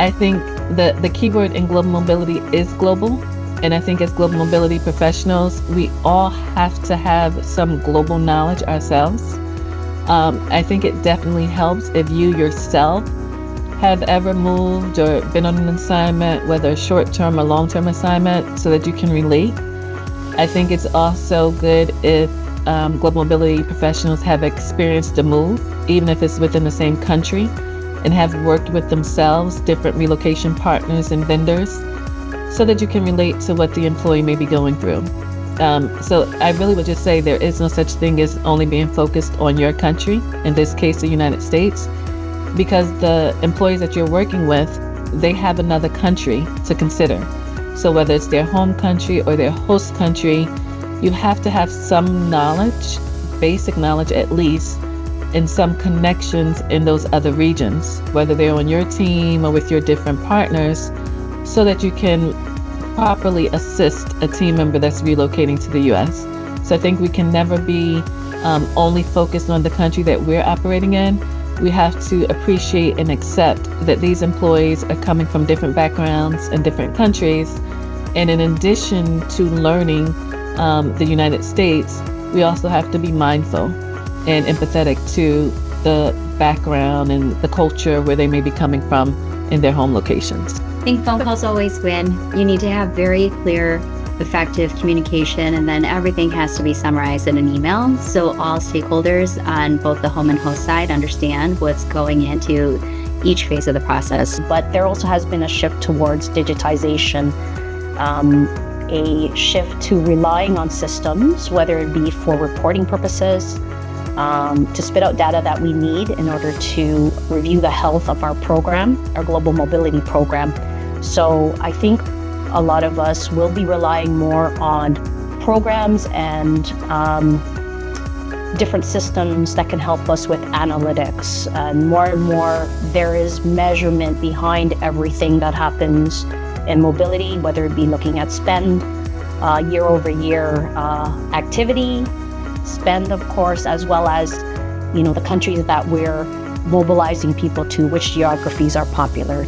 I think the keyword in global mobility is global. And I think as global mobility professionals, we all have to have some global knowledge ourselves. I think it definitely helps if you yourself have ever moved or been on an assignment, whether a short-term or long-term assignment, so that you can relate. I think it's also good if global mobility professionals have experienced a move, even if it's within the same country, and have worked with themselves, different relocation partners and vendors, so that you can relate to what the employee may be going through. So I really would just say there is no such thing as only being focused on your country, in this case, the United States, because the employees that you're working with, they have another country to consider. So whether it's their home country or their host country, you have to have some knowledge, basic knowledge at least, and some connections in those other regions, whether they're on your team or with your different partners, so that you can properly assist a team member that's relocating to the US. So I think we can never be only focused on the country that we're operating in. We have to appreciate and accept that these employees are coming from different backgrounds and different countries. And in addition to learning the United States, we also have to be mindful and empathetic to the background and the culture where they may be coming from in their home locations. I think phone calls always win. You need to have very clear, effective communication, and then everything has to be summarized in an email. So all stakeholders on both the home and host side understand what's going into each phase of the process. But there also has been a shift towards digitization, a shift to relying on systems, whether it be for reporting purposes, to spit out data that we need in order to review the health of our program, our global mobility program. So I think a lot of us will be relying more on programs and different systems that can help us with analytics. And more, there is measurement behind everything that happens in mobility, whether it be looking at spend, year over year activity, spend, of course, as well as, the countries that we're mobilizing people to, which geographies are popular.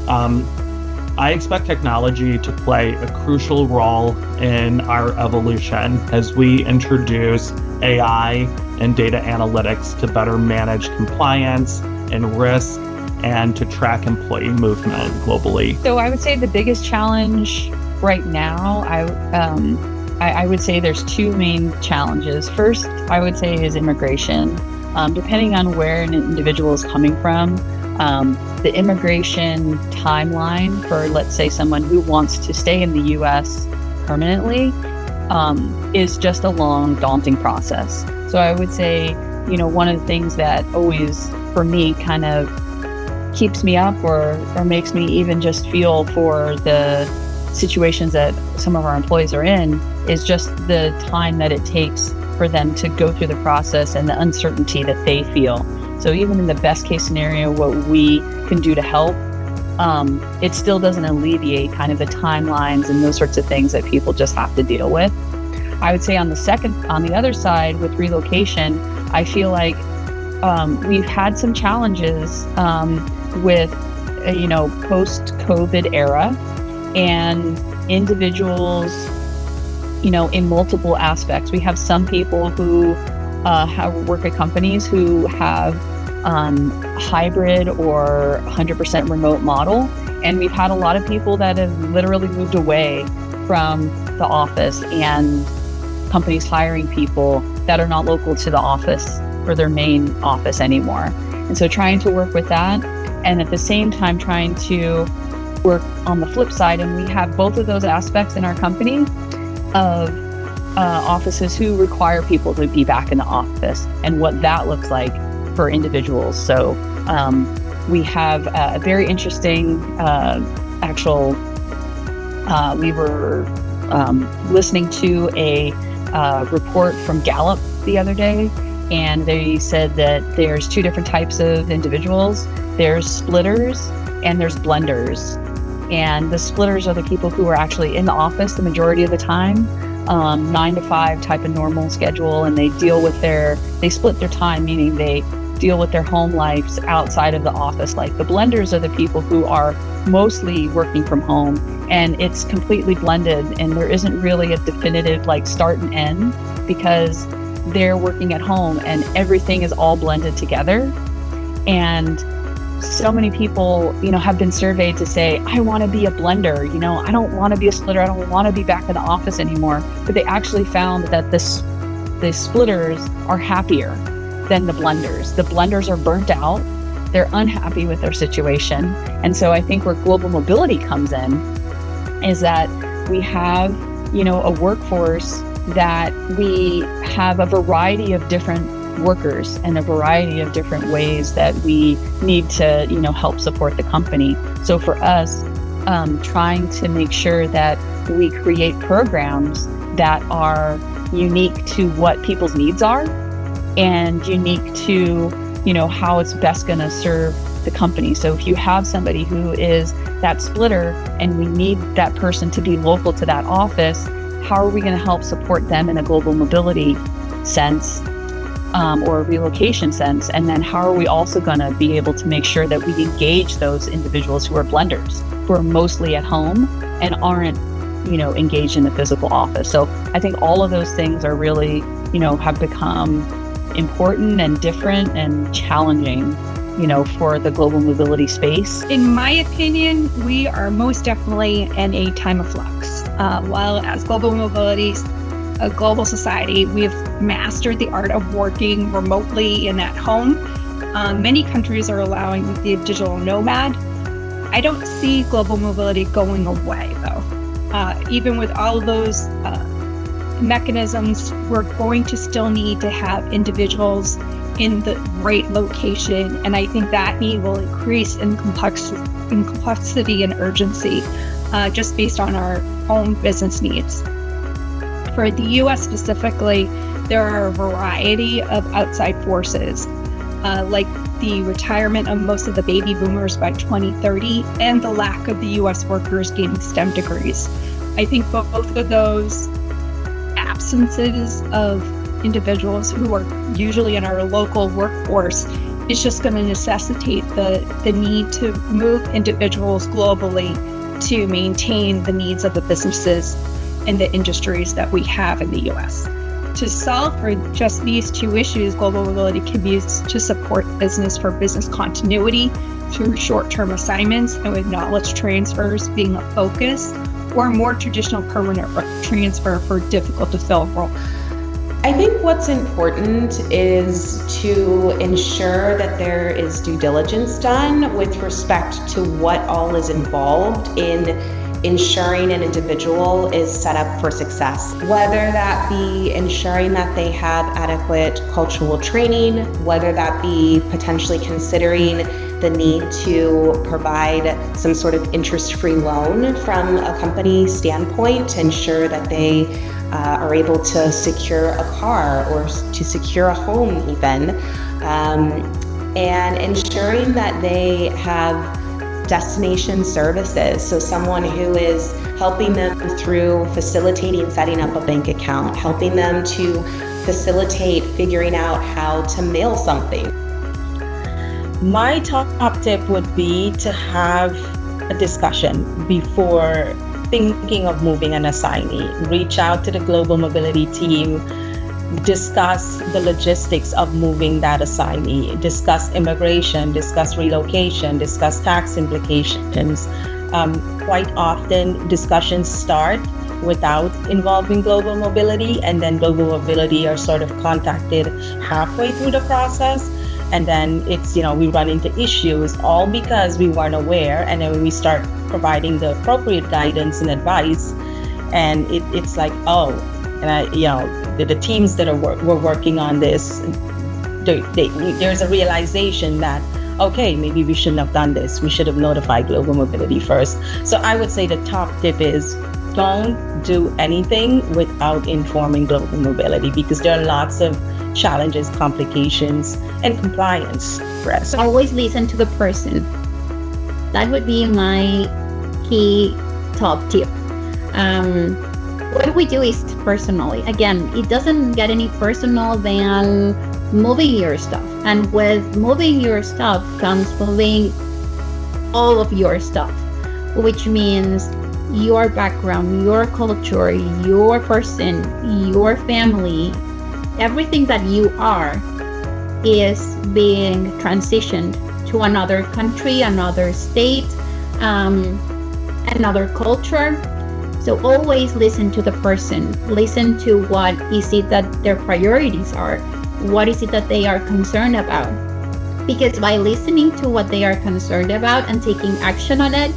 I expect technology to play a crucial role in our evolution as we introduce AI and data analytics to better manage compliance and risk and to track employee movement globally. So I would say the biggest challenge right now, I would say there's two main challenges. First, I would say is immigration. Depending on where an individual is coming from, the immigration timeline for, let's say, someone who wants to stay in the U.S. permanently is just a long, daunting process. So I would say, one of the things that always, for me, kind of keeps me up or makes me even just feel for the situations that some of our employees are in is just the time that it takes for them to go through the process and the uncertainty that they feel. So even in the best case scenario, what we can do to help, it still doesn't alleviate kind of the timelines and those sorts of things that people just have to deal with. I would say on the other side with relocation, I feel like we've had some challenges with, post-COVID era and individuals, in multiple aspects. We have some people who work at companies who have hybrid or 100% remote model. And we've had a lot of people that have literally moved away from the office and companies hiring people that are not local to the office or their main office anymore. And so trying to work with that and at the same time trying to work on the flip side. And we have both of those aspects in our company of offices who require people to be back in the office and what that looks like for individuals. So we have a very interesting we were listening to a report from Gallup the other day, and they said that there's two different types of individuals. There's splitters and there's blenders. And the splitters are the people who are actually in the office the majority of the time, 9 to 5 type of normal schedule, and they split their time, meaning they deal with their home lives outside of the office. Like the blenders are the people who are mostly working from home, and it's completely blended, and there isn't really a definitive like start and end, because they're working at home and everything is all blended together. And so many people, have been surveyed to say, I want to be a blender, I don't want to be a splitter, I don't want to be back in the office anymore. But they actually found that the splitters are happier than the blenders. The blenders are burnt out, they're unhappy with their situation. And so I think where global mobility comes in is that we have, a workforce that we have a variety of different workers and a variety of different ways that we need to, help support the company. So for us, trying to make sure that we create programs that are unique to what people's needs are and unique to, how it's best going to serve the company. So if you have somebody who is that splitter and we need that person to be local to that office, how are we going to help support them in a global mobility sense? Or a relocation sense? And then how are we also going to be able to make sure that we engage those individuals who are blenders, who are mostly at home and aren't, engaged in the physical office? So I think all of those things are really, have become important and different and challenging, for the global mobility space. In my opinion, we are most definitely in a time of flux. While as global mobility, a global society, we've mastered the art of working remotely and at home. Many countries are allowing the digital nomad. I don't see global mobility going away, though. Even with all of those mechanisms, we're going to still need to have individuals in the right location, and I think that need will increase in complexity and urgency, just based on our own business needs. For the U.S. specifically, there are a variety of outside forces, like the retirement of most of the baby boomers by 2030 and the lack of the U.S. workers gaining STEM degrees. I think both of those absences of individuals who are usually in our local workforce is just going to necessitate the need to move individuals globally to maintain the needs of the businesses and the industries that we have in the U.S. To solve for just these two issues, global mobility can be used to support business for business continuity through short-term assignments and with knowledge transfers being a focus, or more traditional permanent transfer for difficult to fill roles. I think what's important is to ensure that there is due diligence done with respect to what all is involved in ensuring an individual is set up for success, whether that be ensuring that they have adequate cultural training, whether that be potentially considering the need to provide some sort of interest-free loan from a company standpoint to ensure that they are able to secure a car or to secure a home even, and ensuring that they have destination services. So someone who is helping them through facilitating setting up a bank account, helping them to facilitate figuring out how to mail something. My top tip would be to have a discussion before thinking of moving an assignee. Reach out to the global mobility team, discuss the logistics of moving that assignee, discuss immigration, discuss relocation, discuss tax implications. Quite often discussions start without involving global mobility, and then global mobility are sort of contacted halfway through the process. And then it's, we run into issues all because we weren't aware. And then we start providing the appropriate guidance and advice. And it's like, the teams that were working on this, there's a realization that, okay, maybe we shouldn't have done this. We should have notified global mobility first. So I would say the top tip is don't do anything without informing global mobility, because there are lots of challenges, complications, and compliance risks. Always listen to the person. That would be my key top tip. What we do is personally. Again, it doesn't get any personal than moving your stuff. And with moving your stuff comes moving all of your stuff, which means your background, your culture, your person, your family, everything that you are is being transitioned to another country, another state, another culture. So always listen to the person, listen to what is it that their priorities are, what is it that they are concerned about. Because by listening to what they are concerned about and taking action on it,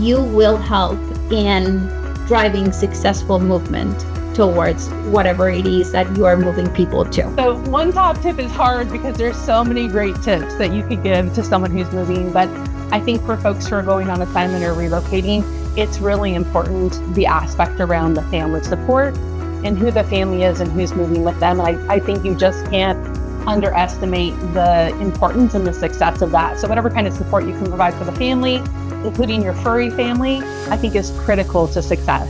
you will help in driving successful movement towards whatever it is that you are moving people to. So one top tip is hard because there's so many great tips that you could give to someone who's moving. But I think for folks who are going on assignment or relocating, it's really important the aspect around the family support and who the family is and who's moving with them. I think you just can't underestimate the importance and the success of that. So whatever kind of support you can provide for the family, including your furry family, I think is critical to success.